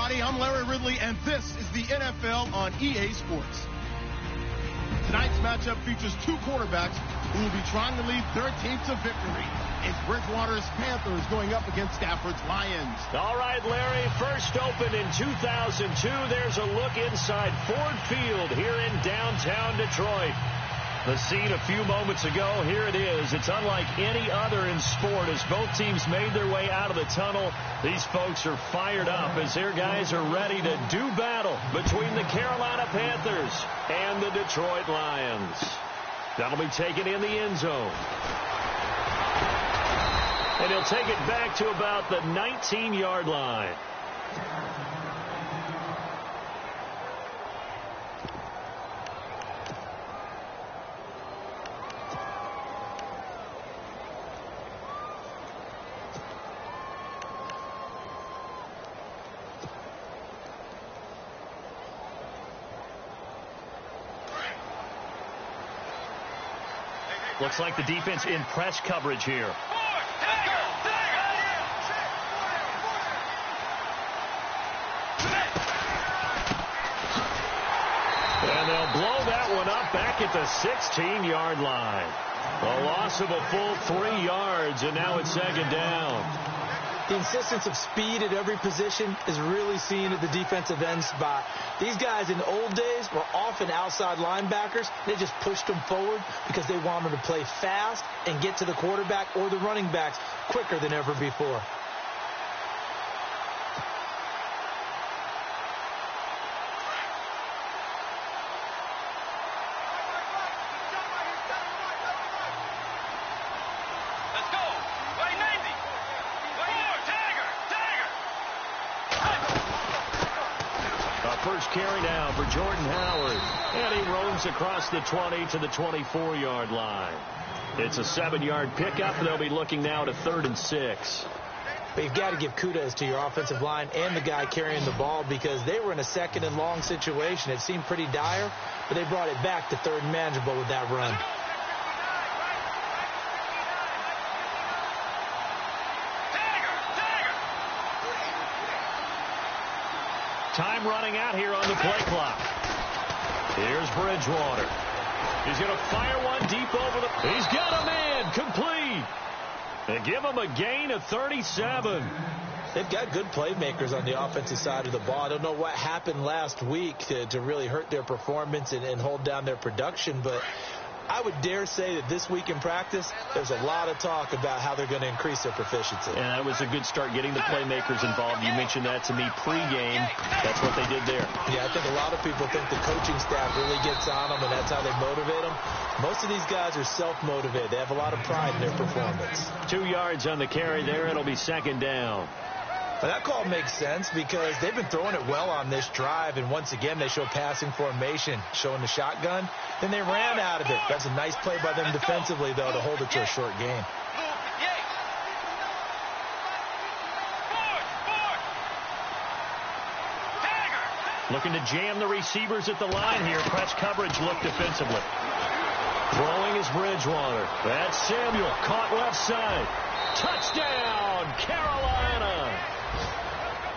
everybody. I'm Larry Ridley, and this is the NFL on EA Sports. Tonight's matchup features two quarterbacks who will be trying to lead their team to victory. It's Bridgewater's Panthers going up against Stafford's Lions. All right, Larry, first opened in 2002. There's a look inside Ford Field here in downtown Detroit. The scene a few moments ago, here it is. It's unlike any other in sport as both teams made their way out of the tunnel. These folks are fired up as their guys are ready to do battle between the Carolina Panthers and the Detroit Lions. That'll be taken in the end zone. And he'll take it back to about the 19-yard line. Looks like the defense in press coverage here. And they'll blow that one up back at the 16-yard line. A loss of a full 3 yards, and now it's second down. The insistence of speed at every position is really seen at the defensive end spot. These guys in the old days were often outside linebackers. They just pushed them forward because they wanted to play fast and get to the quarterback or the running backs quicker than ever before. First carry now for Jordan Howard. And he roams across the 20 to the 24-yard line. It's a 7-yard pickup. They'll be looking now to 3rd and 6. But you've got to give kudos to your offensive line and the guy carrying the ball because they were in a 2nd and long situation. It seemed pretty dire, but they brought it back to 3rd and manageable with that run. Time running out here on the play clock. Here's Bridgewater. He's going to fire one deep over the... He's got a man complete. They give him a gain of 37. They've got good playmakers on the offensive side of the ball. I don't know what happened last week to really hurt their performance and hold down their production, but I would dare say that this week in practice, there's a lot of talk about how they're going to increase their proficiency. And that was a good start getting the playmakers involved. You mentioned that to me pregame. That's what they did there. Yeah, I think a lot of people think the coaching staff really gets on them, and that's how they motivate them. Most of these guys are self-motivated. They have a lot of pride in their performance. 2 yards on the carry there. It'll be second down. Well, that call makes sense because they've been throwing it well on this drive, and once again they show passing formation, showing the shotgun. Then they ran out of it. That's a nice play by them defensively, though, to hold it to a short gain. Looking to jam the receivers at the line here. Press coverage look defensively. Throwing is Bridgewater. That's Samuel. Caught left side. Touchdown, Carolina.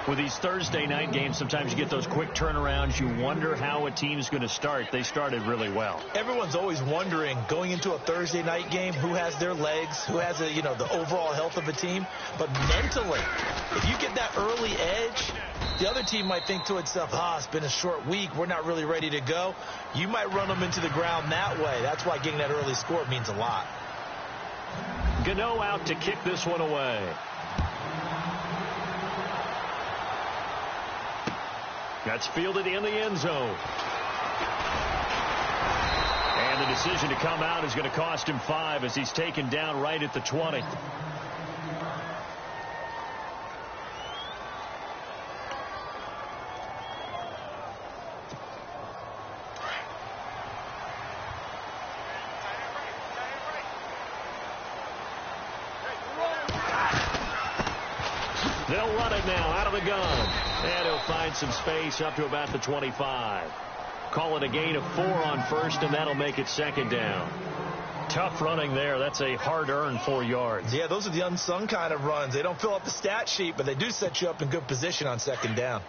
With these Thursday night games, sometimes you get those quick turnarounds. You wonder how a team's going to start. They started really well. Everyone's always wondering, going into a Thursday night game, who has their legs, who has the overall health of a team. But mentally, if you get that early edge, the other team might think to itself, it's been a short week. We're not really ready to go. You might run them into the ground that way. That's why getting that early score means a lot. Gano out to kick this one away. That's fielded in the end zone. And the decision to come out is going to cost him 5 as he's taken down right at the 20. They'll run it now out of the gun. And he'll find some space up to about the 25. Call it a gain of 4 on first, and that'll make it second down. Tough running there. That's a hard-earned 4 yards. Yeah, those are the unsung kind of runs. They don't fill up the stat sheet, but they do set you up in good position on second down.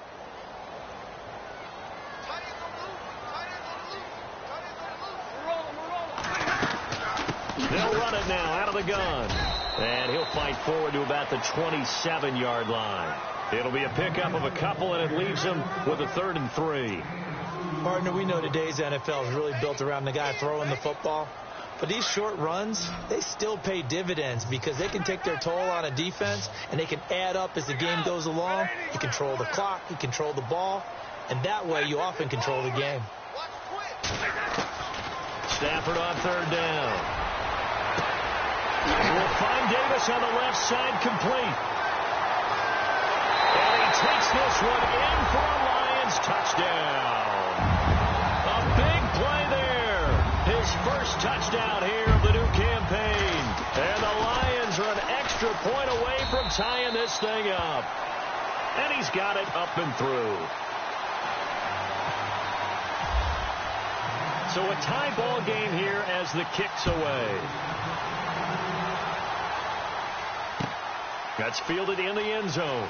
They'll run it now out of the gun. And he'll fight forward to about the 27-yard line. It'll be a pickup of a couple, and it leaves him with a 3rd and 3. Partner, we know today's NFL is really built around the guy throwing the football. But these short runs, they still pay dividends because they can take their toll on a defense, and they can add up as the game goes along. You control the clock, you control the ball, and that way you often control the game. Stafford on 3rd down. We'll find Davis on the left side complete. And he takes this one in for a Lions touchdown. A big play there. His first touchdown here of the new campaign. And the Lions are an extra point away from tying this thing up. And he's got it up and through. So a tie ball game here as the kick's away. That's fielded in the end zone.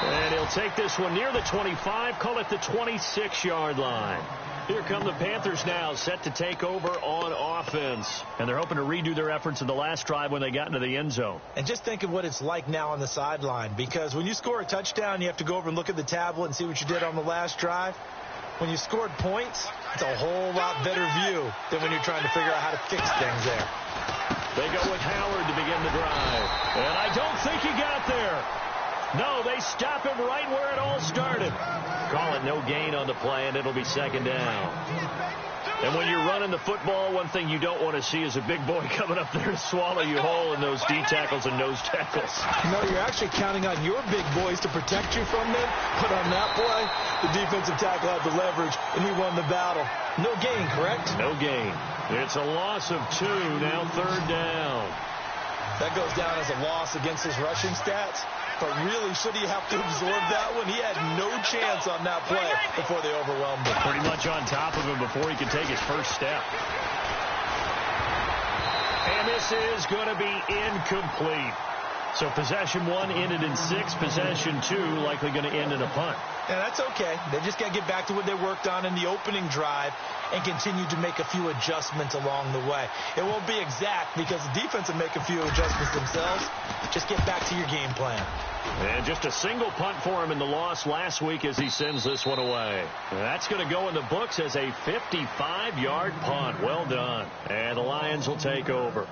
And he'll take this one near the 25, call it the 26-yard line. Here come the Panthers now, set to take over on offense. And they're hoping to redo their efforts in the last drive when they got into the end zone. And just think of what it's like now on the sideline, because when you score a touchdown, you have to go over and look at the tablet and see what you did on the last drive. When you scored points, it's a whole lot better view than when you're trying to figure out how to fix things there. They go with Howard to begin the drive. And I don't think he got there. No, they stop him right where it all started. Call it no gain on the play, and it'll be 2nd down. And when you're running the football, one thing you don't want to see is a big boy coming up there to swallow you whole in those D tackles and nose tackles. No, you're actually counting on your big boys to protect you from them. But on that play, the defensive tackle had the leverage, and he won the battle. No gain, correct? No gain. It's a loss of 2, now 3rd down. That goes down as a loss against his rushing stats. But really, should he have to absorb that one? He had no chance on that play before they overwhelmed him. Pretty much on top of him before he could take his first step. And this is going to be incomplete. So possession 1 ended in 6. Possession 2 likely going to end in a punt. Yeah, that's okay. They just got to get back to what they worked on in the opening drive and continue to make a few adjustments along the way. It won't be exact because the defense will make a few adjustments themselves. Just get back to your game plan. And just a single punt for him in the loss last week as he sends this one away. That's going to go in the books as a 55-yard punt. Well done. And the Lions will take over.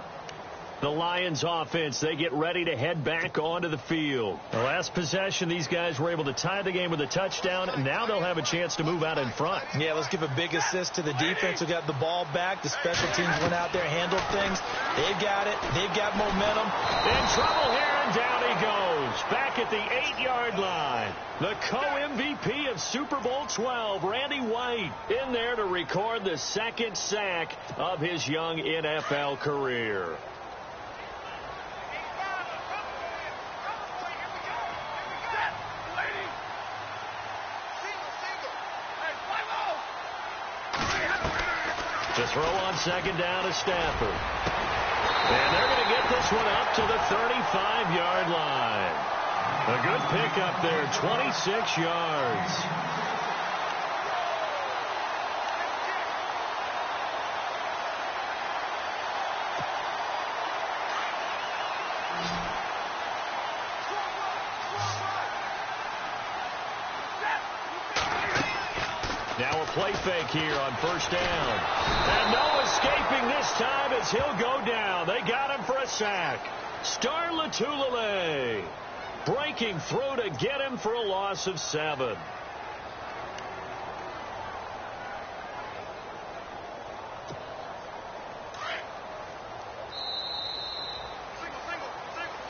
The Lions offense, they get ready to head back onto the field. The last possession, these guys were able to tie the game with a touchdown, and now they'll have a chance to move out in front. Yeah, let's give a big assist to the defense who got the ball back. The special teams went out there, handled things. They've got it. They've got momentum. In trouble here, and down he goes. Back at the 8-yard line. The co-MVP of Super Bowl 12, Randy White, in there to record the 2nd sack of his young NFL career. To throw on 2nd down to Stafford. And they're going to get this one up to the 35-yard line. A good pickup there, 26 yards. Now a play fake here on 1st down. And no escaping this time as he'll go down. They got him for a sack. Star Latulele breaking through to get him for a loss of 7.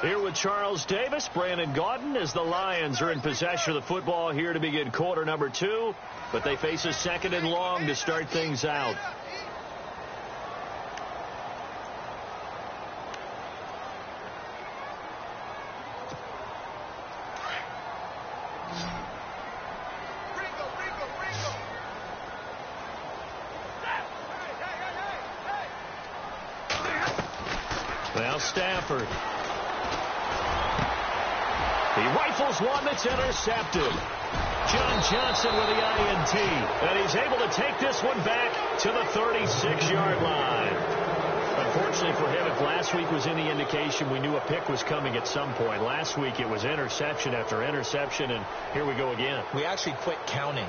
Here with Charles Davis, Brandon Gaudin, as the Lions are in possession of the football here to begin quarter number 2. But they face a 2nd and long to start things out. Now Stafford. He rifles one that's intercepted. John Johnson with the INT. And he's able to take this one back to the 36-yard line. Unfortunately for him, if last week was any indication, we knew a pick was coming at some point. Last week it was interception after interception, and here we go again. We actually quit counting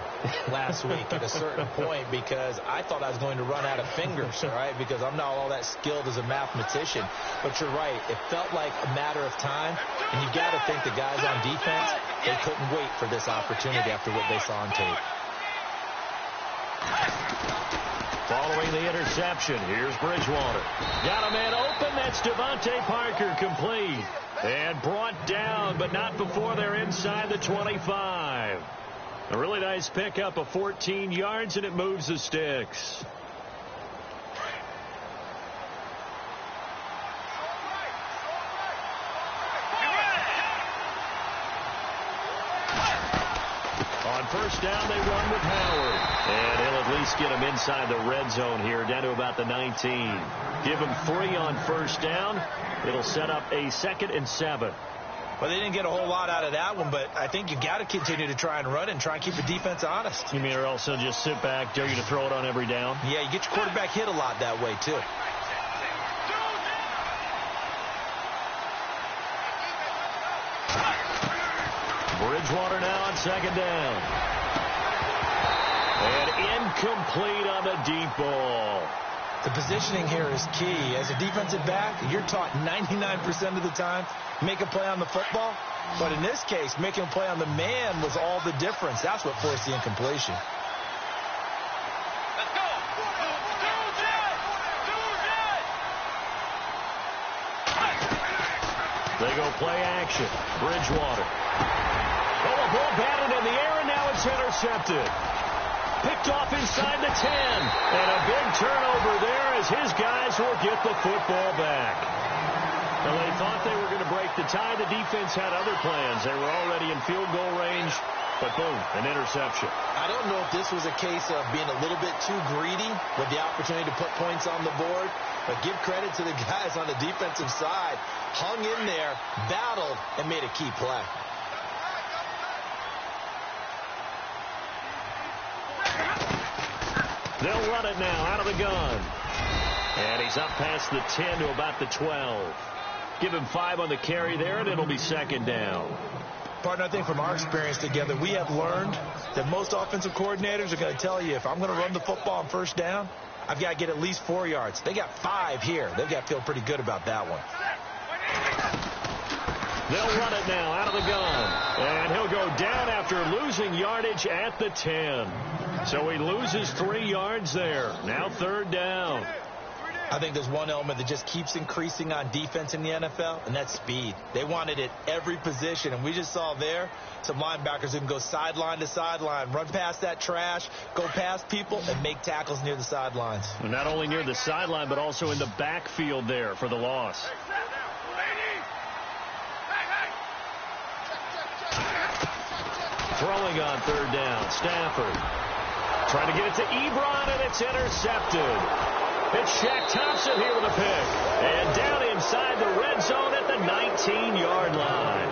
last week at a certain point because I thought I was going to run out of fingers, all right, because I'm not all that skilled as a mathematician. But you're right. It felt like a matter of time, and you've got to think the guys on defense, they couldn't wait for this opportunity after what they saw on tape. Following the interception, here's Bridgewater. Got a man open. That's Devontae Parker, complete. And brought down, but not before they're inside the 25. A really nice pickup of 14 yards, and it moves the sticks. On first down, they run with Howard. And he'll at least get him inside the red zone here, down to about the 19. Give him 3 on first down. It'll set up a 2nd and 7. Well, they didn't get a whole lot out of that one, but I think you've got to continue to try and run and try and keep the defense honest. You mean or also just sit back, dare you to throw it on every down? Yeah, you get your quarterback hit a lot that way, too. Bridgewater now on 2nd down. And incomplete on the deep ball. The positioning here is key. As a defensive back, you're taught 99% of the time, make a play on the football. But in this case, making a play on the man was all the difference. That's what forced the incompletion. They go play action. Bridgewater. Oh, a ball batted in the air, and now it's intercepted. Picked off inside the 10. And a big turnover there as his guys will get the football back. Well, they thought they were going to break the tie. The defense had other plans. They were already in field goal range. But boom, an interception. I don't know if this was a case of being a little bit too greedy with the opportunity to put points on the board. But give credit to the guys on the defensive side. Hung in there, battled, and made a key play. They'll run it now out of the gun. And he's up past the 10 to about the 12. Give him 5 on the carry there, and it'll be 2nd down. Partner, I think from our experience together, we have learned that most offensive coordinators are going to tell you, if I'm going to run the football on first down, I've got to get at least 4 yards. They got 5 here. They've got to feel pretty good about that one. They'll run it now out of the gun. And he'll go down after losing yardage at the 10. So he loses 3 yards there. Now 3rd down. I think there's one element that just keeps increasing on defense in the NFL, and that's speed. They want it at every position, and we just saw there some linebackers who can go sideline to sideline, run past that trash, go past people, and make tackles near the sidelines. And not only near the sideline, but also in the backfield there for the loss. Throwing on 3rd down, Stafford. Trying to get it to Ebron, and it's intercepted. It's Shaq Thompson here with a pick. And down inside the red zone at the 19-yard line.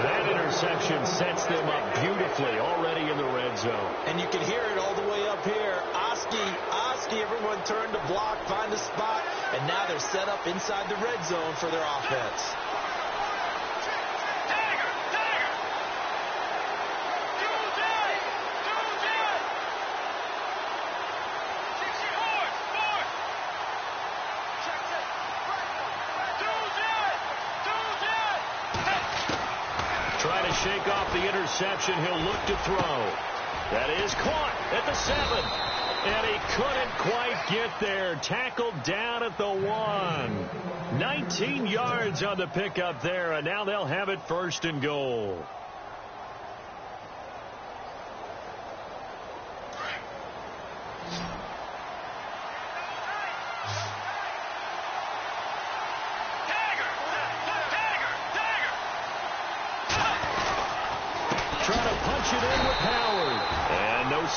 That interception sets them up beautifully already in the red zone. And you can hear it all the way up here. Oski, everyone turned to block, find a spot, and now they're set up inside the red zone for their offense. Shake off the interception. He'll look to throw. That is caught at the 7. And he couldn't quite get there. Tackled down at the 1. 19 yards on the pickup there. And now they'll have it 1st and goal.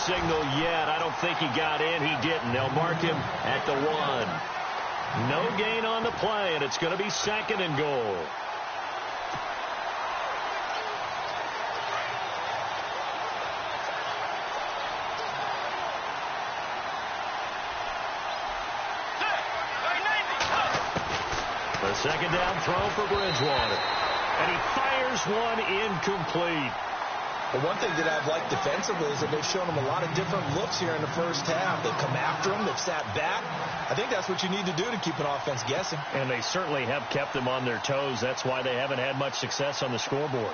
Signal yet. I don't think he got in. He didn't. They'll mark him at the 1. No gain on the play, and it's going to be 2nd and goal. A second down throw for Bridgewater. And he fires one incomplete. But one thing that I've liked defensively is that they've shown him a lot of different looks here in the first half. They've come after him. They've sat back. I think that's what you need to do to keep an offense guessing. And they certainly have kept them on their toes. That's why they haven't had much success on the scoreboard.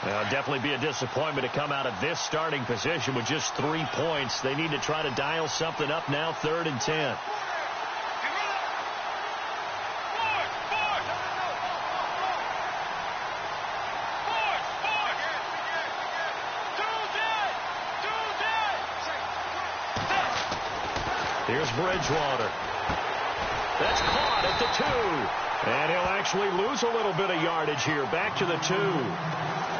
It'll definitely be a disappointment to come out of this starting position with just 3 points. They need to try to dial something up now, 3rd and 10. Here's Bridgewater. That's caught at the 2. And he'll actually lose a little bit of yardage here. Back to the 2.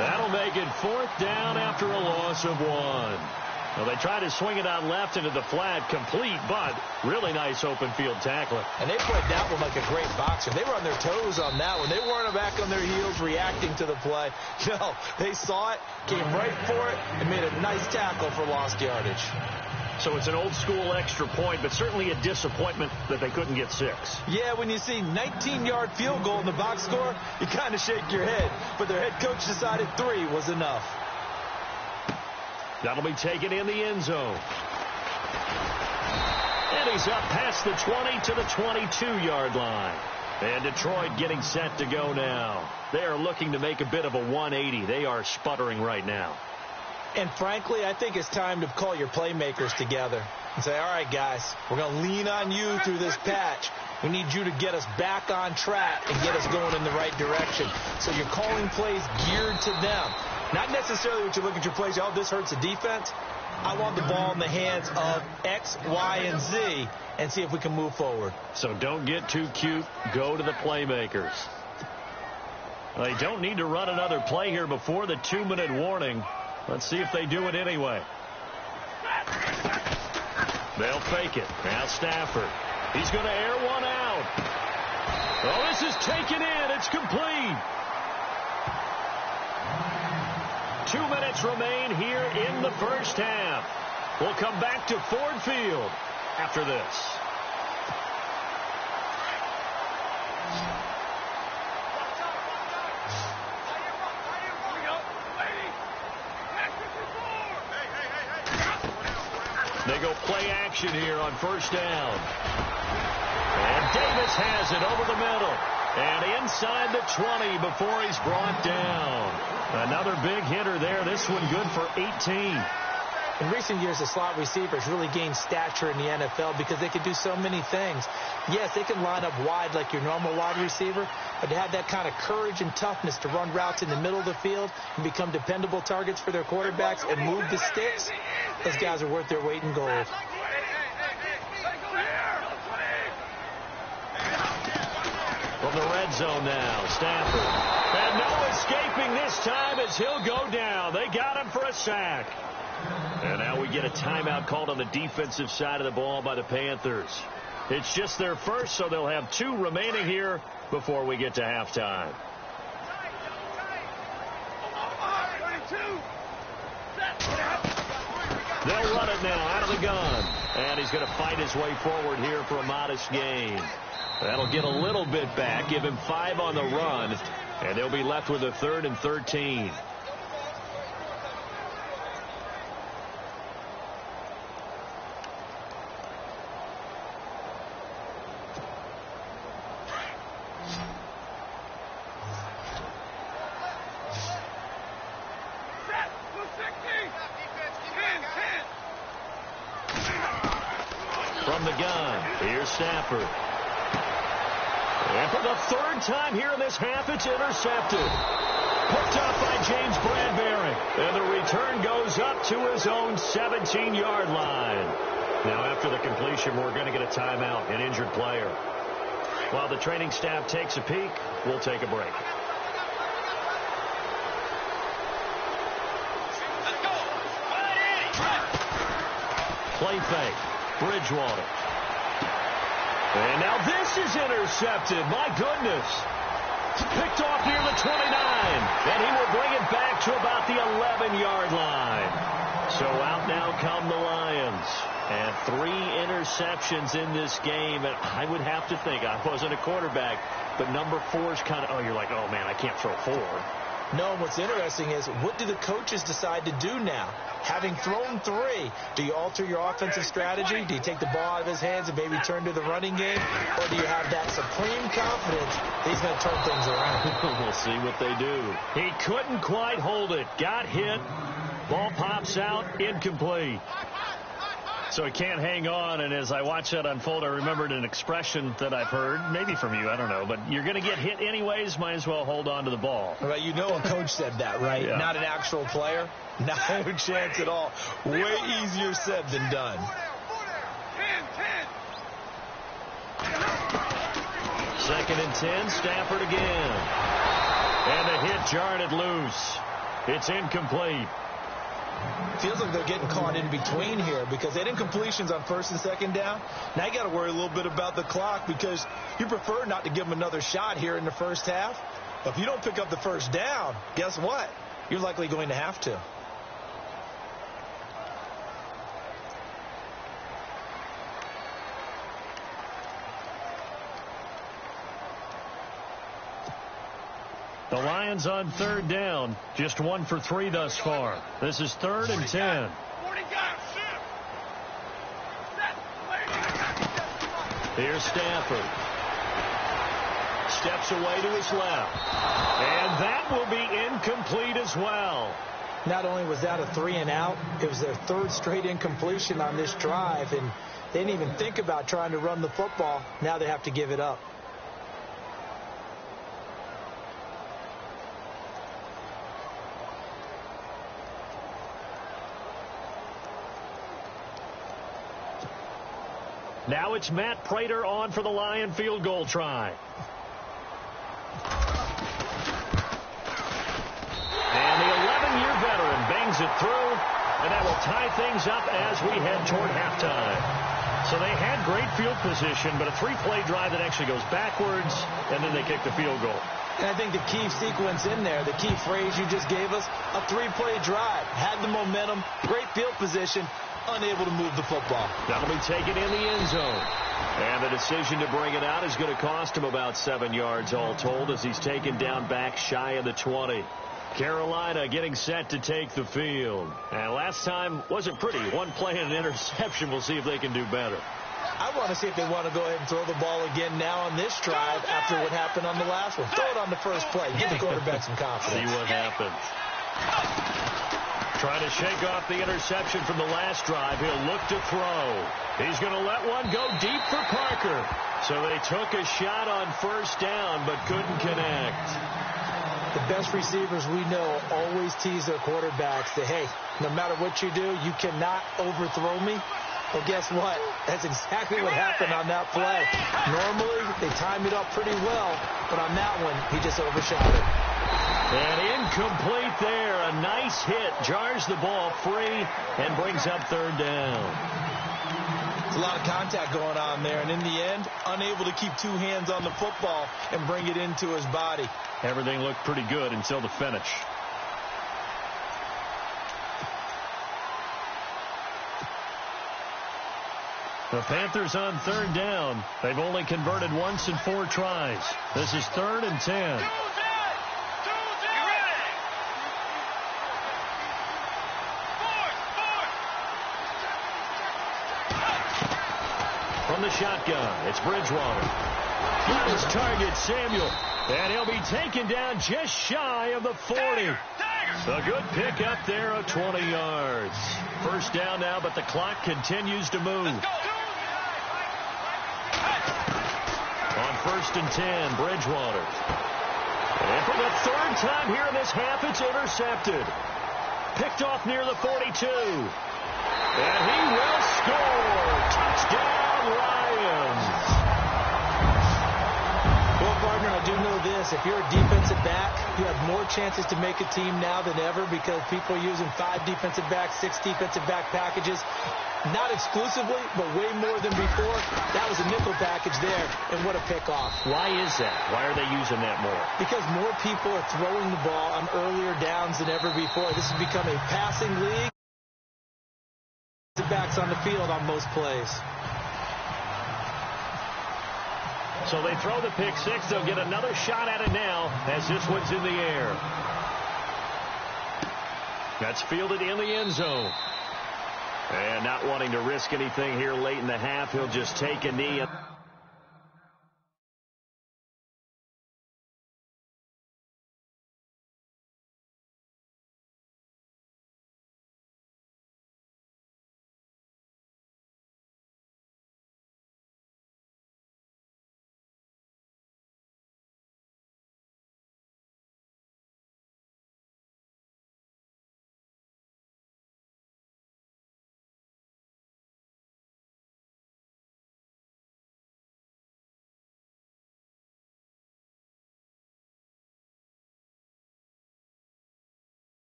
That'll make it 4th down after a loss of 1. Well, they tried to swing it out left into the flat, complete, but really nice open field tackling. And they played that one like a great boxer. They were on their toes on that one. They weren't back on their heels reacting to the play. No, they saw it, came right for it, and made a nice tackle for lost yardage. So it's an old-school extra point, but certainly a disappointment that they couldn't get 6. Yeah, when you see 19-yard field goal in the box score, you kind of shake your head. But their head coach decided 3 was enough. That'll be taken in the end zone. And he's up past the 20 to the 22-yard line. And Detroit getting set to go now. They are looking to make a bit of a 180. They are sputtering right now. And frankly, I think it's time to call your playmakers together and say, all right, guys, we're going to lean on you through this patch. We need you to get us back on track and get us going in the right direction. So you're calling plays geared to them. Not necessarily what you look at your plays, oh, this hurts the defense. I want the ball in the hands of X, Y, and Z and see if we can move forward. So don't get too cute. Go to the playmakers. They don't need to run another play here before the 2-minute warning. Let's see if they do it anyway. They'll fake it. Now Stafford. He's going to air one out. Oh, this is taken in. It's complete. 2 minutes remain here in the first half. We'll come back to Ford Field after this. They go play action here on first down. And Davis has it over the middle. And inside the 20 before he's brought down. Another big hitter there. This one good for 18. In recent years, the slot receivers really gained stature in the NFL because they can do so many things. Yes, they can line up wide like your normal wide receiver, but to have that kind of courage and toughness to run routes in the middle of the field and become dependable targets for their quarterbacks and move the sticks, those guys are worth their weight in gold. From the red zone now, Stafford. And no escaping this time as he'll go down. They got him for a sack. And now we get a timeout called on the defensive side of the ball by the Panthers. It's just their first, so they'll have 2 remaining here before we get to halftime. They'll run it now out of the gun. And he's going to fight his way forward here for a modest gain. That'll get a little bit back, give him 5 on the run, and they'll be left with a 3rd and 13. From the gun, here's Stafford. And for the 3rd time here in this half, it's intercepted. Picked up by James Bradbury. And the return goes up to his own 17-yard line. Now, after the completion, we're going to get a timeout, an injured player. While the training staff takes a peek, we'll take a break. Play fake. Bridgewater. And now this is intercepted. My goodness. Picked off near the 29. And he will bring it back to about the 11-yard line. So out now come the Lions. And 3 interceptions in this game. And I would have to think, I wasn't a quarterback, but number 4 is kind of, oh, you're like, oh, man, I can't throw 4. No, what's interesting is, what do the coaches decide to do now? Having thrown 3, do you alter your offensive strategy? Do you take the ball out of his hands and maybe turn to the running game? Or do you have that supreme confidence that he's going to turn things around? We'll see what they do. He couldn't quite hold it. Got hit. Ball pops out. Incomplete. So he can't hang on, and as I watch that unfold, I remembered an expression that I've heard, maybe from you, I don't know, but you're going to get hit anyways, might as well hold on to the ball. Well, you know a coach said that, right? Yeah. Not an actual player. No chance at all. Way easier said than done. 2nd and 10, Stafford again. And the hit jarred it loose. It's incomplete. Feels like they're getting caught in between here because they didn't completions on 1st and 2nd down. Now you got to worry a little bit about the clock because you prefer not to give them another shot here in the first half. But if you don't pick up the 1st down, guess what? You're likely going to have to. The Lions on 3rd down. Just 1 for 3 thus far. This is 3rd and 10. Here's Stafford. Steps away to his left. And that will be incomplete as well. Not only was that a 3 and out, it was their 3rd straight incompletion on this drive. And they didn't even think about trying to run the football. Now they have to give it up. Now it's Matt Prater on for the Lion field goal try. And the 11-year veteran bangs it through, and that will tie things up as we head toward halftime. So they had great field position, but a 3-play drive that actually goes backwards, and then they kick the field goal. And I think the key sequence in there, the key phrase you just gave us, a 3-play drive. Had the momentum, great field position, unable to move the football. That'll be taken in the end zone. And the decision to bring it out is going to cost him about 7 yards all told as he's taken down back shy of the 20. Carolina getting set to take the field. And last time wasn't pretty. 1 play and an interception. We'll see if they can do better. I want to see if they want to go ahead and throw the ball again now on this drive after what happened on the last one. Throw it on the first play. Give the quarterback some confidence. See what happens. Trying to shake off the interception from the last drive. He'll look to throw. He's going to let one go deep for Parker. So they took a shot on 1st down but couldn't connect. The best receivers we know always tease their quarterbacks that, hey, no matter what you do, you cannot overthrow me. Well, guess what? That's exactly what happened on that play. Normally, they time it up pretty well, but on that one, he just overshot it. And incomplete there. A nice hit. Jars the ball free and brings up 3rd down. There's a lot of contact going on there, and in the end, unable to keep 2 hands on the football and bring it into his body. Everything looked pretty good until the finish. The Panthers on 3rd down. They've only converted once in 4 tries. This is 3rd and 10. From the shotgun, it's Bridgewater. On his target, Samuel. And he'll be taken down just shy of the 40. A good pick up there of 20 yards. 1st down now, but the clock continues to move. On 1st and 10, Bridgewater. And for the 3rd time here in this half, it's intercepted. Picked off near the 42. And he will score. Touchdown, Lions. Well, partner, I do know this. If you're a defensive back, you have more chances to make a team now than ever because people are using 5 defensive backs, 6 defensive back packages. Not exclusively, but way more than before. That was a nickel package there, and what a pickoff. Why is that? Why are they using that more? Because more people are throwing the ball on earlier downs than ever before. This has become a passing league. quarterbacks on the field on most plays. So they throw the pick six. They'll get another shot at it now as this one's in the air. That's fielded in the end zone. And not wanting to risk anything here late in the half, he'll just take a knee.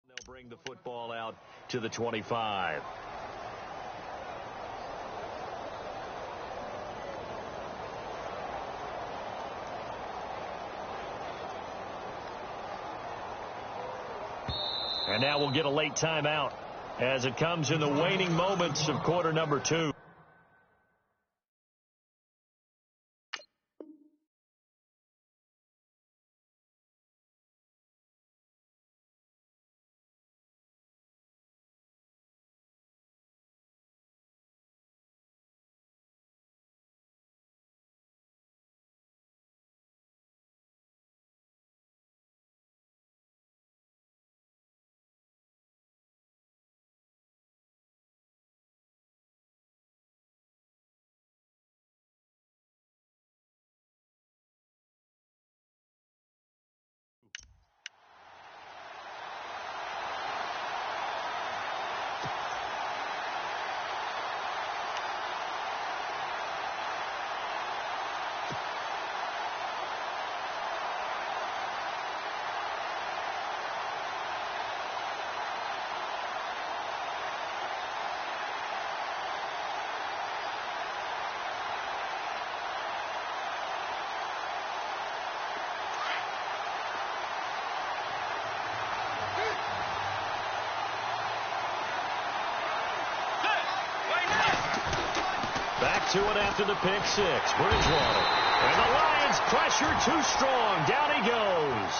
They'll bring the football out to the 25. And now we'll get a late timeout as it comes in the waning moments of quarter number 2. Back to it after the pick six. Bridgewater. And the Lions pressure too strong. Down he goes.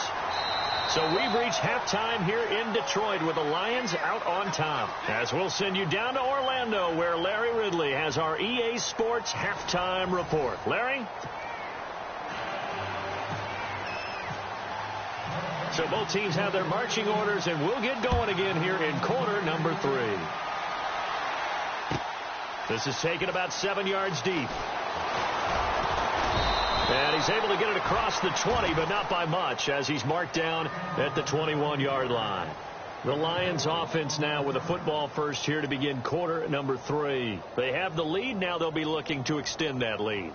So we've reached halftime here in Detroit with the Lions out on top. As we'll send you down to Orlando where Larry Ridley has our EA Sports halftime report. Larry? So both teams have their marching orders, and we'll get going again here in quarter number 3. This is taken about 7 yards deep. And he's able to get it across the 20, but not by much, as he's marked down at the 21-yard line. The Lions offense now with a football first here to begin quarter number 3. They have the lead. Now they'll be looking to extend that lead.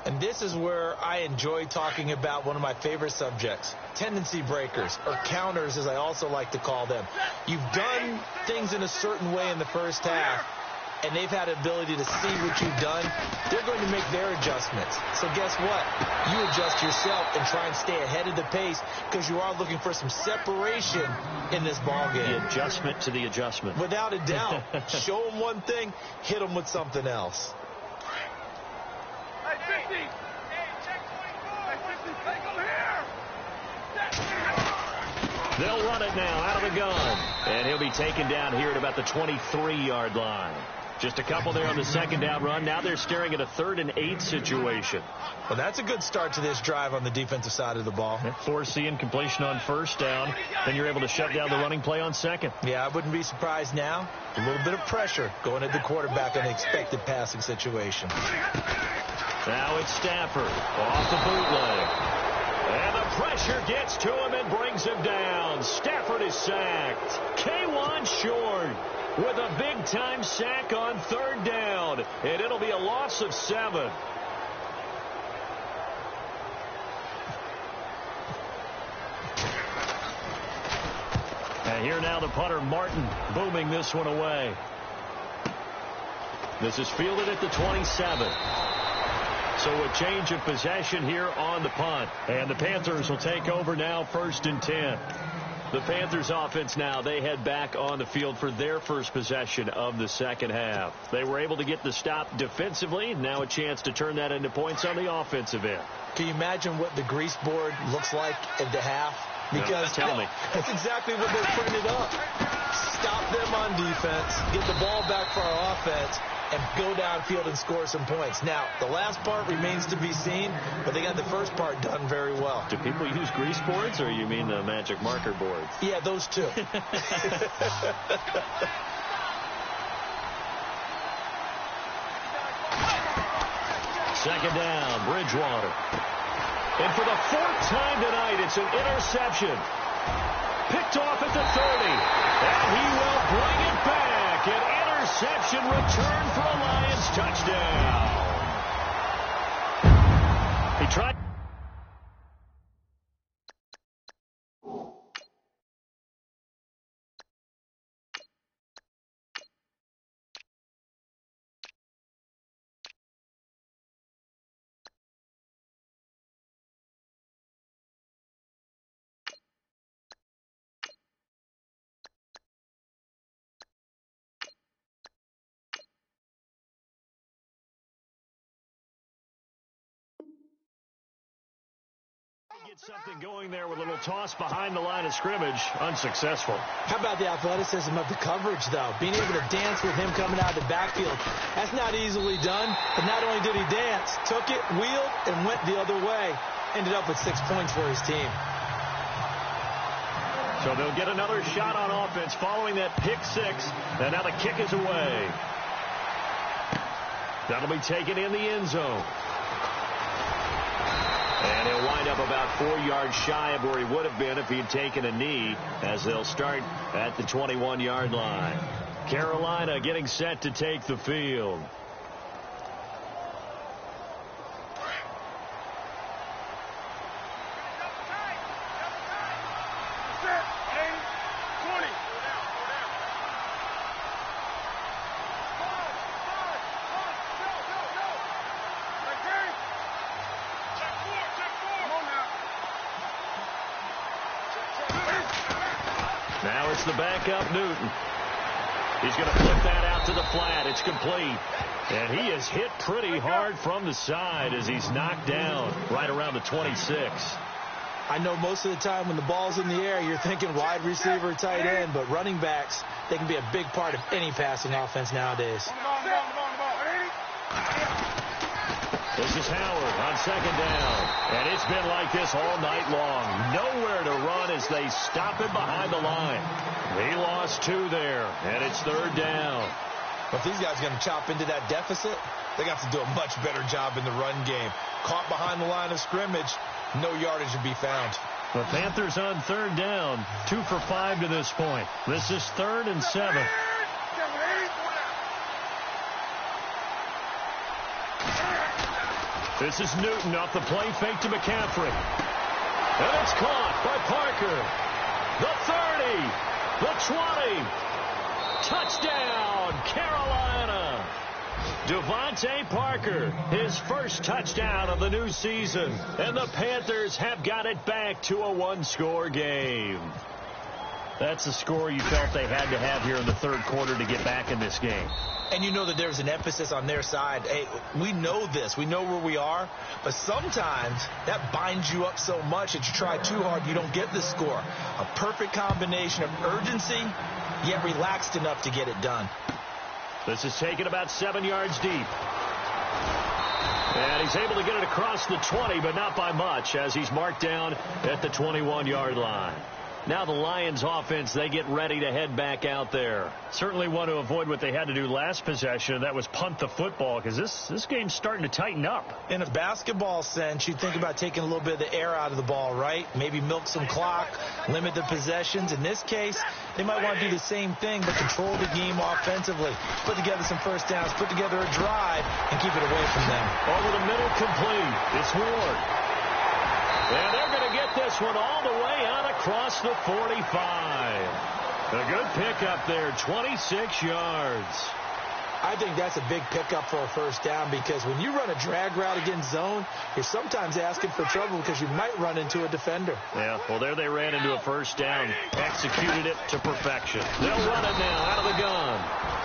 And this is where I enjoy talking about one of my favorite subjects, tendency breakers, or counters as I also like to call them. You've done things in a certain way in the first half, and they've had the ability to see what you've done. They're going to make their adjustments. So guess what? You adjust yourself and try and stay ahead of the pace because you are looking for some separation in this ball game. The adjustment to the adjustment. Without a doubt. Show them one thing, hit them with something else. They'll run it now out of the gun. And he'll be taken down here at about the 23-yard line. Just a couple there on the second down run. Now they're staring at a 3rd and 8 situation. Well, that's a good start to this drive on the defensive side of the ball. Forcing completion on 1st down. Then you're able to shut down the running play on 2nd. Yeah, I wouldn't be surprised now. A little bit of pressure going at the quarterback in an expected passing situation. Now it's Stafford off the bootleg. And the pressure gets to him and brings him down. Stafford is sacked. K1 short with a big-time sack on 3rd down. And it'll be a loss of 7. And here now the punter, Martin, booming this one away. This is fielded at the 27. So a change of possession here on the punt. And the Panthers will take over now, 1st and 10. The Panthers offense now, they head back on the field for their first possession of the second half. They were able to get the stop defensively. Now a chance to turn that into points on the offensive end. Can you imagine what the grease board looks like at the half? Because tell me. That's exactly what they're printed up. Stop them on defense, get the ball back for our offense, and go downfield and score some points. Now, the last part remains to be seen, but they got the first part done very well. Do people use grease boards, or you mean the magic marker boards? Yeah, those two. Second down, Bridgewater. And for the 4th time tonight, it's an interception. Picked off at the 30. And he will bring it back. An interception return for a Lions touchdown. He tried. Get something going there with a little toss behind the line of scrimmage. Unsuccessful. How about the athleticism of the coverage, though? Being able to dance with him coming out of the backfield. That's not easily done, but not only did he dance, took it, wheeled, and went the other way. Ended up with 6 points for his team. So they'll get another shot on offense following that pick 6. And now the kick is away. That'll be taken in the end zone. And he'll wind up about 4 yards shy of where he would have been if he had taken a knee, as they'll start at the 21-yard line. Carolina getting set to take the field. Now it's the backup Newton. He's going to flip that out to the flat. It's complete. And he is hit pretty hard from the side as he's knocked down right around the 26. I know most of the time when the ball's in the air, you're thinking wide receiver, tight end, but running backs, they can be a big part of any passing offense nowadays. This is Howard on second down. And it's been like this all night long. Nowhere to run as they stop him behind the line. He lost 2 there, and it's 3rd down. But if these guys are going to chop into that deficit, they got to do a much better job in the run game. Caught behind the line of scrimmage, no yardage to be found. The Panthers on 3rd down, 2 for 5 to this point. This is 3rd and 7. This is Newton off the play fake to McCaffrey. And it's caught by Parker. The 30, the 20. Touchdown, Carolina. Devontae Parker, his first touchdown of the new season. And the Panthers have got it back to a 1-score game. That's the score you felt they had to have here in the 3rd quarter to get back in this game. And you know that there's an emphasis on their side. Hey, we know this. We know where we are. But sometimes that binds you up so much that you try too hard, you don't get the score. A perfect combination of urgency, yet relaxed enough to get it done. This is taken about 7 yards deep. And he's able to get it across the 20, but not by much, as he's marked down at the 21-yard line. Now the Lions offense, they get ready to head back out there. Certainly want to avoid what they had to do last possession. That was punt the football, because this game's starting to tighten up. In a basketball sense, you think about taking a little bit of the air out of the ball, right? Maybe milk some clock, limit the possessions. In this case, they might want to do the same thing, but control the game offensively. Put together some first downs, put together a drive, and keep it away from them. Over the middle, complete. It's Ward. And they're going to get this one all the way out across the 45. A good pickup there, 26 yards. I think that's a big pickup for a first down, because when you run a drag route against zone, you're sometimes asking for trouble because you might run into a defender. Yeah, well, there they ran into a first down. Executed it to perfection. They'll run it now out of the gun.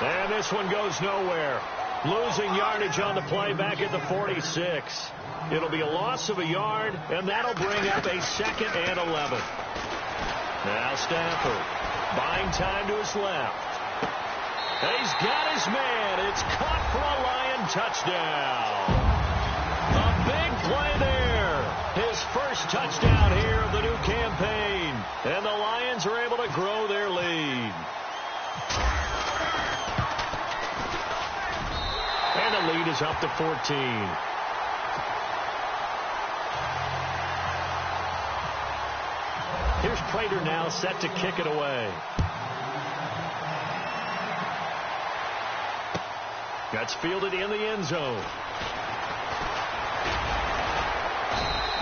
And this one goes nowhere. Losing yardage on the play back at the 46. It'll be a loss of a yard, and that'll bring up a 2nd and 11. Now Stafford buying time to his left. He's got his man. It's caught for a Lion touchdown. A big play there. His first touchdown here of the new campaign. And the Lions are able to grow their lead. And the lead is up to 14. Here's Prater now set to kick it away. That's fielded in the end zone.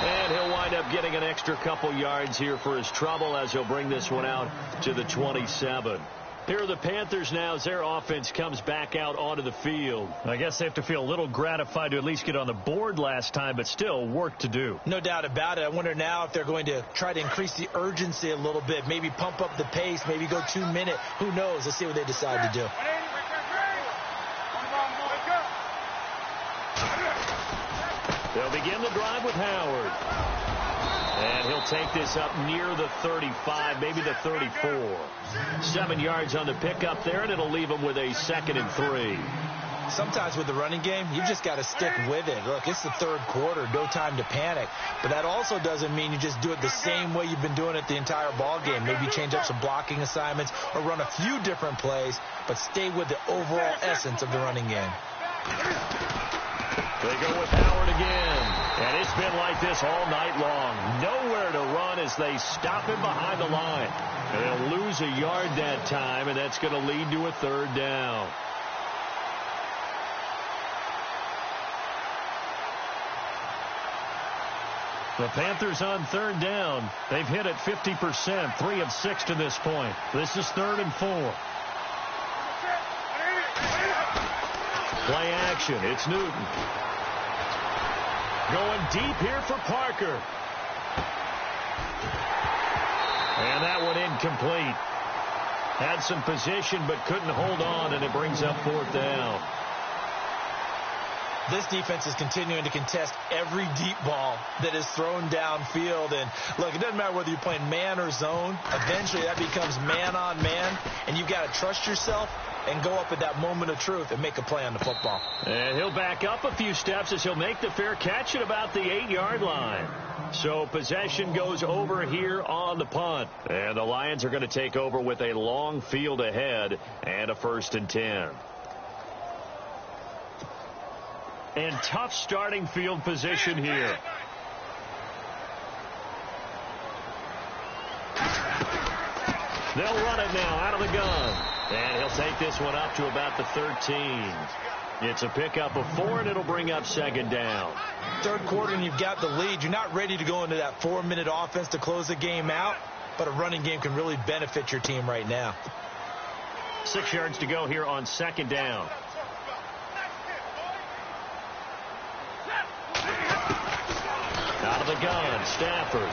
And he'll wind up getting an extra couple yards here for his trouble, as he'll bring this one out to the 27. Here are the Panthers now as their offense comes back out onto the field. I guess they have to feel a little gratified to at least get on the board last time, but still work to do. No doubt about it. I wonder now if they're going to try to increase the urgency a little bit, maybe pump up the pace, maybe go 2 minute. Who knows? Let's see what they decide to do. They'll begin the drive with Howard. And he'll take this up near the 35, maybe the 34. 7 yards on the pickup there, and it'll leave him with a 2nd and 3. Sometimes with the running game, you've just got to stick with it. Look, it's the third quarter, no time to panic. But that also doesn't mean you just do it the same way you've been doing it the entire ball game. Maybe change up some blocking assignments or run a few different plays, but stay with the overall essence of the running game. They go with Howard again. And it's been like this all night long. Nowhere to run as they stop him behind the line. And they'll lose a yard that time, and that's going to lead to a 3rd down. The Panthers on 3rd down. They've hit it 50%, 3 of 6 to this point. This is 3rd and 4. Play action. It's Newton. Going deep here for Parker. And that one incomplete. Had some position but couldn't hold on, and it brings up 4th down. This defense is continuing to contest every deep ball that is thrown downfield. And, look, it doesn't matter whether you're playing man or zone. Eventually that becomes man on man, and you've got to trust yourself and go up at that moment of truth and make a play on the football. And he'll back up a few steps as he'll make the fair catch at about the 8-yard line. So possession goes over here on the punt. And the Lions are going to take over with a long field ahead and a 1st and 10. And tough starting field position here. They'll run it now out of the gun. And he'll take this one up to about the 13. It's a pickup of 4, and it'll bring up 2nd down. Third quarter, and you've got the lead. You're not ready to go into that 4-minute offense to close the game out, but a running game can really benefit your team right now. 6 yards to go here on 2nd down. Out of the gun, Stafford.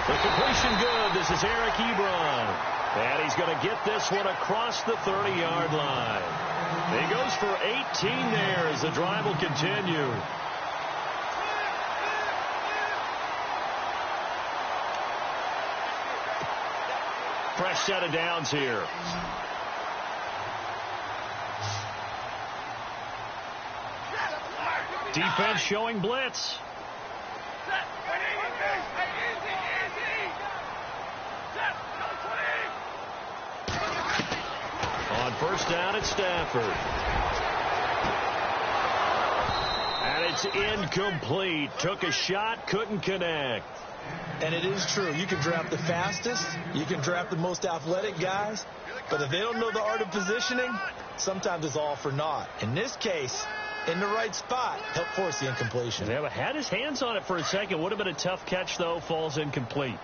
The completion good. This is Eric Ebron. And he's going to get this one across the 30-yard line. He goes for 18 there as the drive will continue. Fresh set of downs here. Defense showing blitz. On first down, it's Stafford. And it's incomplete. Took a shot, couldn't connect. And it is true. You can draft the fastest. You can draft the most athletic guys. But if they don't know the art of positioning, sometimes it's all for naught. In this case, in the right spot, helped force the incompletion. Yeah, but had his hands on it for a second. Would have been a tough catch, though. Falls incomplete.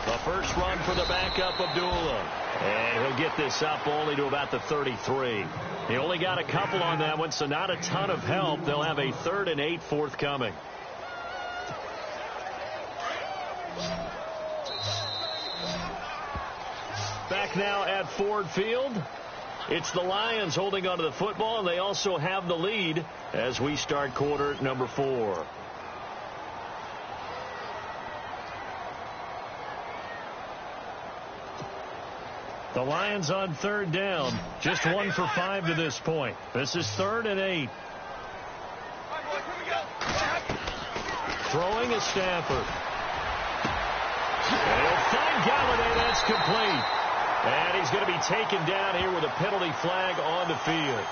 The first run for the backup, Abdullah. And he'll get this up only to about the 33. He only got a couple on that one, so not a ton of help. They'll have a 3rd and 8 forthcoming. Back now at Ford Field. It's the Lions holding onto the football, and they also have the lead as we start quarter number 4. The Lions on 3rd down. Just 1 for 5 to this point. This is 3rd and 8. Throwing is Stafford. And he'll find Galladay. That's complete. And he's going to be taken down here with a penalty flag on the field.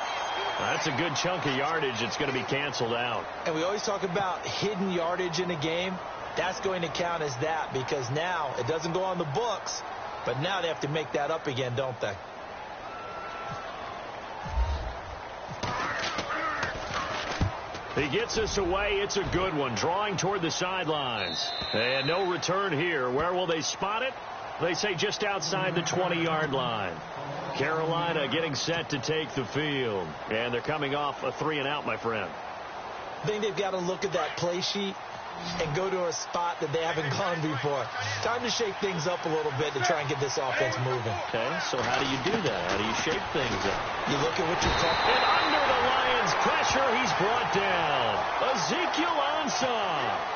That's a good chunk of yardage. It's going to be canceled out. And we always talk about hidden yardage in a game. That's going to count as that because now it doesn't go on the books. But now they have to make that up again, don't they? He gets us away. It's a good one. Drawing toward the sidelines. And no return here. Where will they spot it? They say just outside the 20-yard line. Carolina getting set to take the field. And they're coming off a 3-and-out, my friend. I think they've got to look at that play sheet and go to a spot that they haven't gone before. Time to shake things up a little bit to try and get this offense moving. Okay, so how do you do that? How do you shake things up? You look at what you're talking about. And under the Lions' pressure, he's brought down. Ezekiel Ansah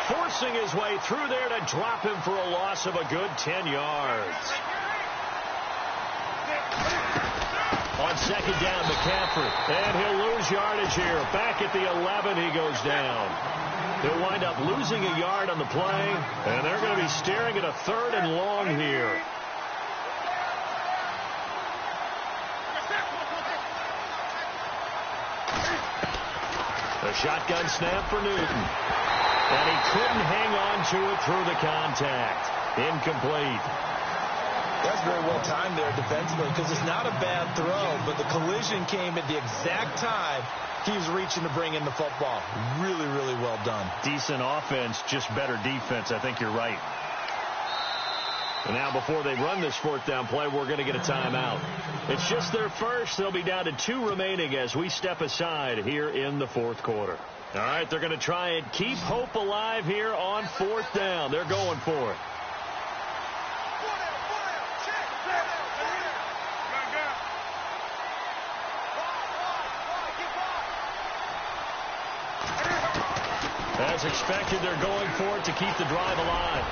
forcing his way through there to drop him for a loss of a good 10 yards. On 2nd down, McCaffrey. And he'll lose yardage here. Back at the 11, he goes down. They'll wind up losing a yard on the play, and they're going to be staring at a 3rd and long here. A shotgun snap for Newton. And he couldn't hang on to it through the contact. Incomplete. That's very well timed there defensively because it's not a bad throw, but the collision came at the exact time he was reaching to bring in the football. Really, really well done. Decent offense, just better defense. I think you're right. And now before they run this 4th down play, we're going to get a timeout. It's just their first. They'll be down to 2 remaining as we step aside here in the 4th quarter. All right, they're going to try and keep hope alive here on 4th down. They're going for it. As expected, they're going for it to keep the drive alive.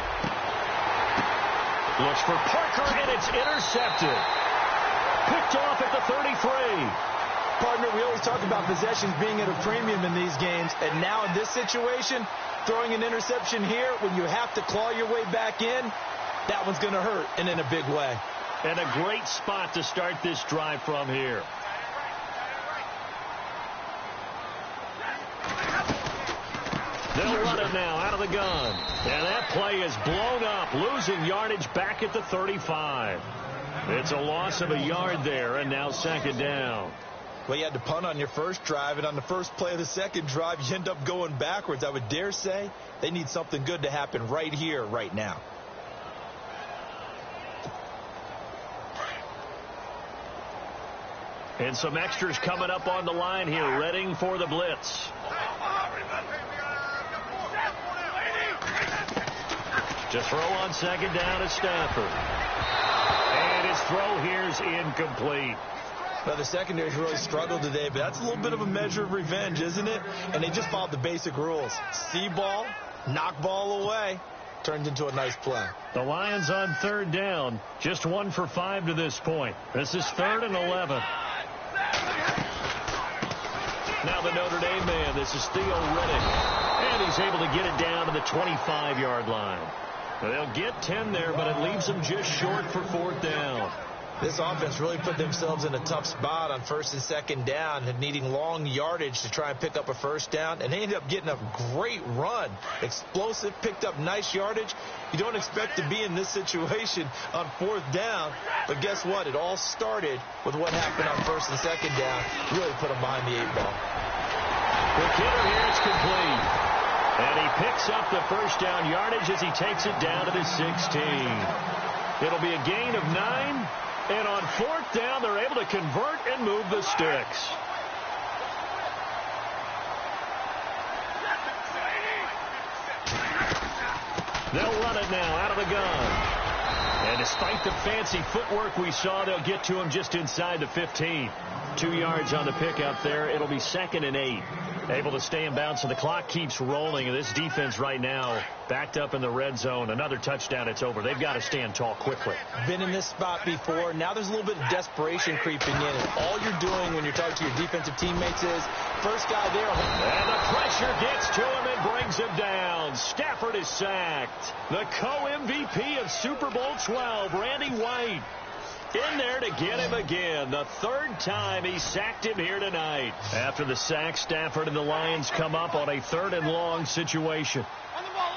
Looks for Parker, and it's intercepted. Picked off at the 33. Partner, we always talk about possessions being at a premium in these games, and now in this situation, throwing an interception here when you have to claw your way back in, that one's going to hurt, and in a big way. And a great spot to start this drive from here. They'll run it now out of the gun. And that play is blown up, losing yardage back at the 35. It's a loss of a yard there, and now 2nd down. Well, you had to punt on your first drive, and on the first play of the second drive, you end up going backwards. I would dare say they need something good to happen right here, right now. And some extras coming up on the line here, readying for the blitz. To throw on 2nd down is Stafford. And his throw here's incomplete. Well, the secondary's really struggled today, but that's a little bit of a measure of revenge, isn't it? And they just followed the basic rules. See ball, knock ball away. turns into a nice play. The Lions on 3rd down. Just 1 for 5 to this point. This is 3rd and 11. Now the Notre Dame man. This is Theo Riddick. And he's able to get it down to the 25-yard line. They'll get 10 there, but it leaves them just short for 4th down. This offense really put themselves in a tough spot on 1st and 2nd down and needing long yardage to try and pick up a 1st down. And they ended up getting a great run. Explosive, picked up nice yardage. You don't expect to be in this situation on 4th down. But guess what? It all started with what happened on 1st and 2nd down. Really put them behind the 8-ball. The killer here, it's complete. And he picks up the 1st down yardage as he takes it down to the 16. It'll be a gain of 9. And on 4th down, they're able to convert and move the sticks. They'll run it now out of the gun. And despite the fancy footwork we saw, they'll get to him just inside the 15. 2 yards on the pickup there. It'll be 2nd and 8. Able to stay in bounds, so the clock keeps rolling. And this defense right now backed up in the red zone. Another touchdown, it's over. They've got to stand tall quickly. Been in this spot before. Now there's a little bit of desperation creeping in. And all you're doing when you're talking to your defensive teammates is first guy there. And the pressure gets to him and brings him down. Stafford is sacked. The co-MVP of Super Bowl 12, Randy White, in there to get him again. The 3rd time he sacked him here tonight. After the sack, Stafford and the Lions come up on a 3rd and long situation. On the ball.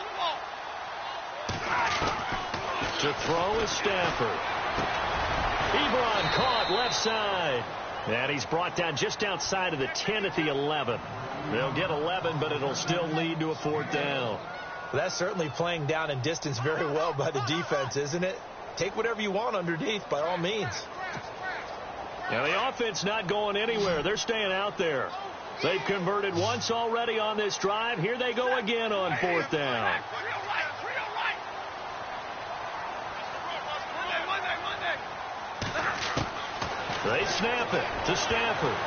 To throw is Stafford. Ebron caught left side. And he's brought down just outside of the 10 at the 11. They'll get 11, but it'll still lead to a 4th down. That's certainly playing down in distance very well by the defense, isn't it? Take whatever you want underneath, by all means. Now, the offense not going anywhere. They're staying out there. They've converted once already on this drive. Here they go again on 4th down. They snap it to Stafford.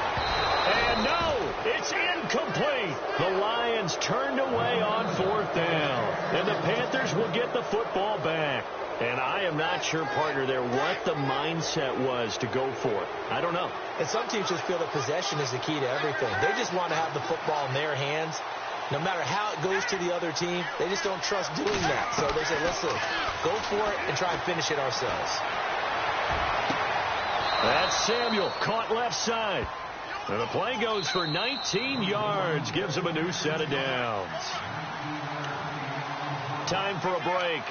And no, it's incomplete. The Lions turned away on 4th down. And the Panthers will get the football back. And I am not sure, partner, there what the mindset was to go for it. I don't know. And some teams just feel that possession is the key to everything. They just want to have the football in their hands. No matter how it goes to the other team, they just don't trust doing that. So they say, listen, go for it and try and finish it ourselves. That's Samuel, caught left side. And the play goes for 19 yards, gives him a new set of downs. Time for a break.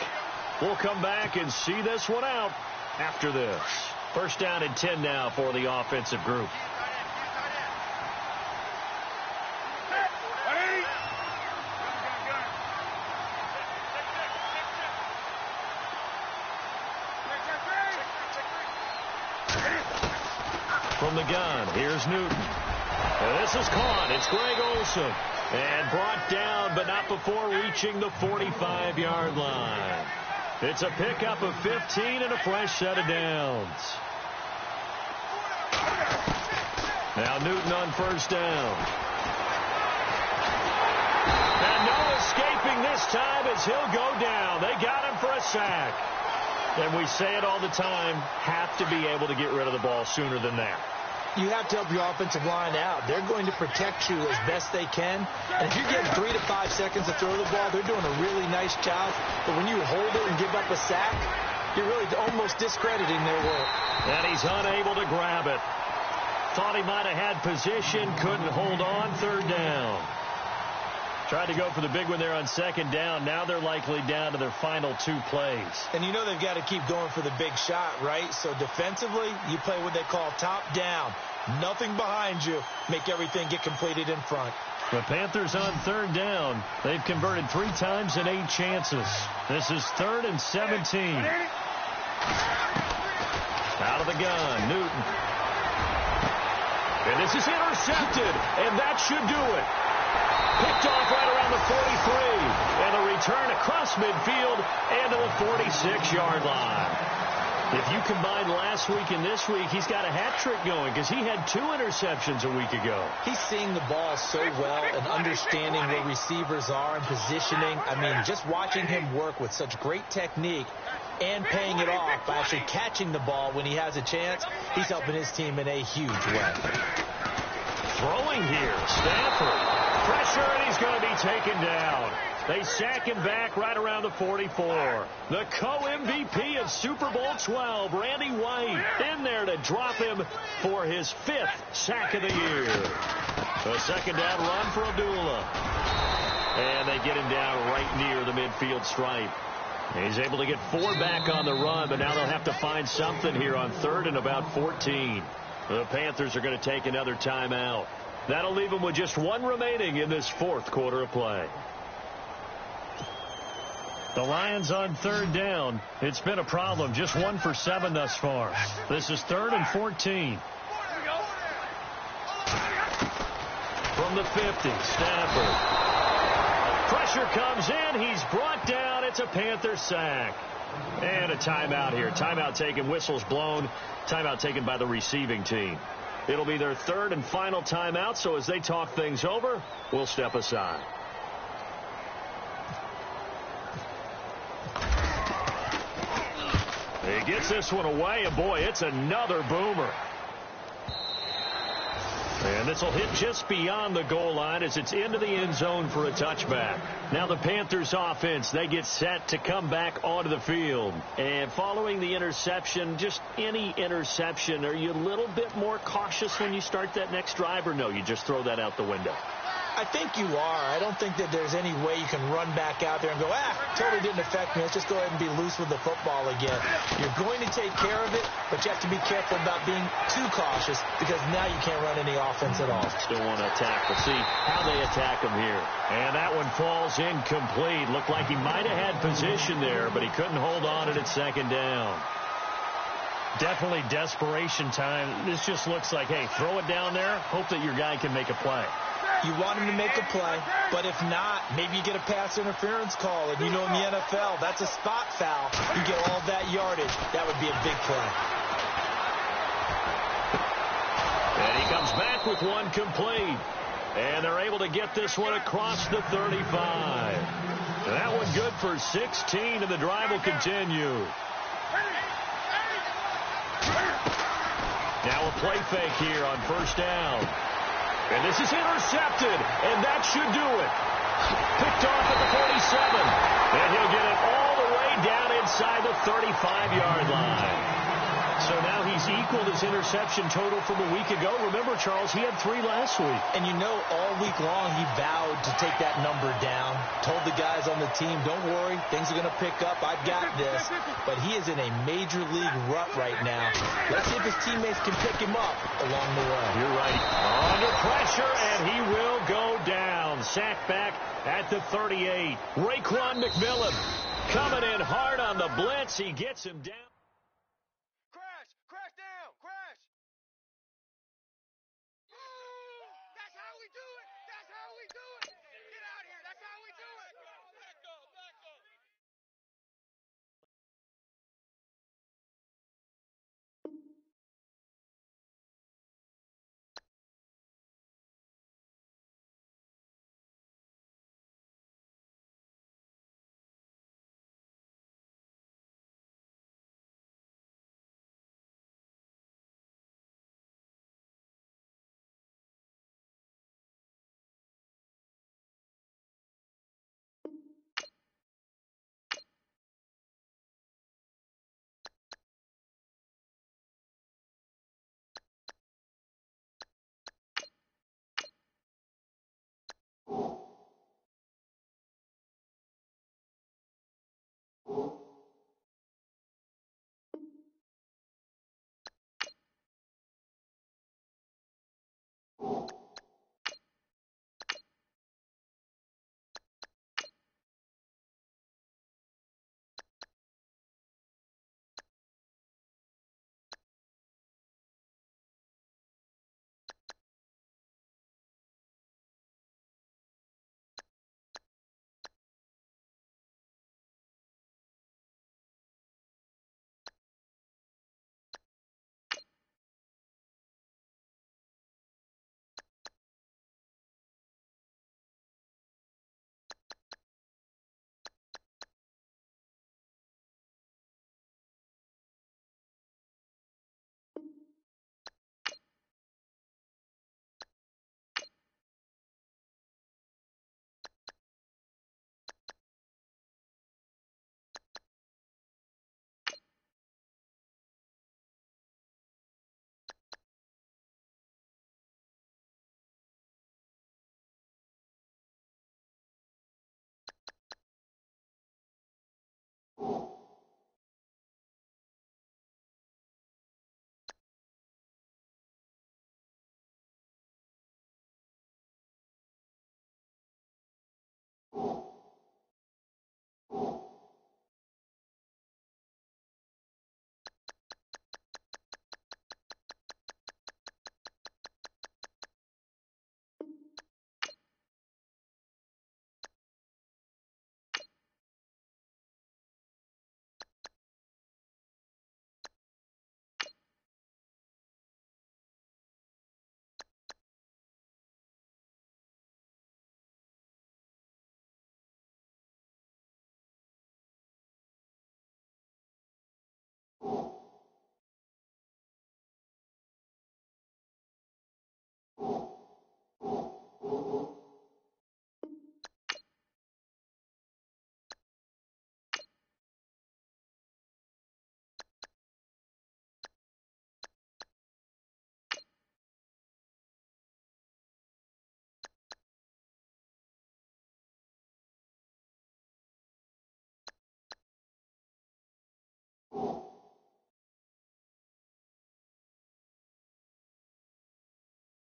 We'll come back and see this one out after this. 1st down and 10 now for the offensive group. From the gun, here's Newton. And this is caught. It's Greg Olsen. And brought down, but not before reaching the 45-yard line. It's a pickup of 15 and a fresh set of downs. Now Newton on 1st down. And no escaping this time as he'll go down. They got him for a sack. And we say it all the time, have to be able to get rid of the ball sooner than that. You have to help your offensive line out. They're going to protect you as best they can. And if you're getting 3 to 5 seconds to throw the ball, they're doing a really nice job. But when you hold it and give up a sack, you're really almost discrediting their work. And he's unable to grab it. Thought he might have had position, couldn't hold on. 3rd down. Tried to go for the big one there on 2nd down. Now they're likely down to their final 2 plays. And you know they've got to keep going for the big shot, right? So defensively, you play what they call top down. Nothing behind you. Make everything get completed in front. The Panthers on 3rd down. They've converted 3 times in 8 chances. This is 3rd and 17. Out of the gun, Newton. And this is intercepted, and that should do it. Picked off right around the 43. And a return across midfield and to the 46-yard line. If you combine last week and this week, he's got a hat trick going because he had 2 interceptions a week ago. He's seeing the ball so well and understanding where receivers are and positioning. I mean, just watching him work with such great technique and paying it off by actually catching the ball when he has a chance, he's helping his team in a huge way. Throwing here, Stafford. Pressure, and he's going to be taken down. They sack him back right around the 44. The co-MVP of Super Bowl 12, Randy White, in there to drop him for his 5th sack of the year. A second down run for Abdullah. And they get him down right near the midfield stripe. He's able to get 4 back on the run, but now they'll have to find something here on 3rd and about 14. The Panthers are going to take another timeout. That'll leave them with just 1 remaining in this 4th quarter of play. The Lions on 3rd down. It's been a problem. Just 1 for 7 thus far. This is 3rd and 14. From the 50, Stafford. Pressure comes in. He's brought down. It's a Panther sack. And a timeout here. Timeout taken. Whistles blown. Timeout taken by the receiving team. It'll be their 3rd and final timeout, so as they talk things over, we'll step aside. He gets this one away, and boy, it's another boomer. And this will hit just beyond the goal line as it's into the end zone for a touchback. Now the Panthers offense, they get set to come back onto the field. And following the interception, just any interception, are you a little bit more cautious when you start that next drive, or no, you just throw that out the window? I think you are. I don't think that there's any way you can run back out there and go, totally didn't affect me. Let's just go ahead and be loose with the football again. You're going to take care of it, but you have to be careful about being too cautious because now you can't run any offense at all. Still want to attack. We'll see how they attack him here. And that one falls incomplete. Looked like he might have had position there, but he couldn't hold on at 2nd down. Definitely desperation time. This just looks like, hey, throw it down there, hope that your guy can make a play. You want him to make a play, but if not, maybe you get a pass interference call. And you know in the NFL, that's a spot foul. You get all that yardage. That would be a big play. And he comes back with one complete. And they're able to get this one across the 35. And that one good for 16, and the drive will continue. Now a play fake here on 1st down. And this is intercepted, and that should do it. Picked off at the 47, and he'll get it all the way down inside the 35-yard line. So now he's equaled his interception total from a week ago. Remember, Charles, he had 3 last week. And you know, all week long he vowed to take that number down. Told the guys on the team, don't worry, things are going to pick up. I've got this. But he is in a major league rut right now. Let's see if his teammates can pick him up along the way. You're right. Under pressure, and he will go down. Sacked back at the 38. Raekwon McMillan coming in hard on the blitz. He gets him down.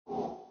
you.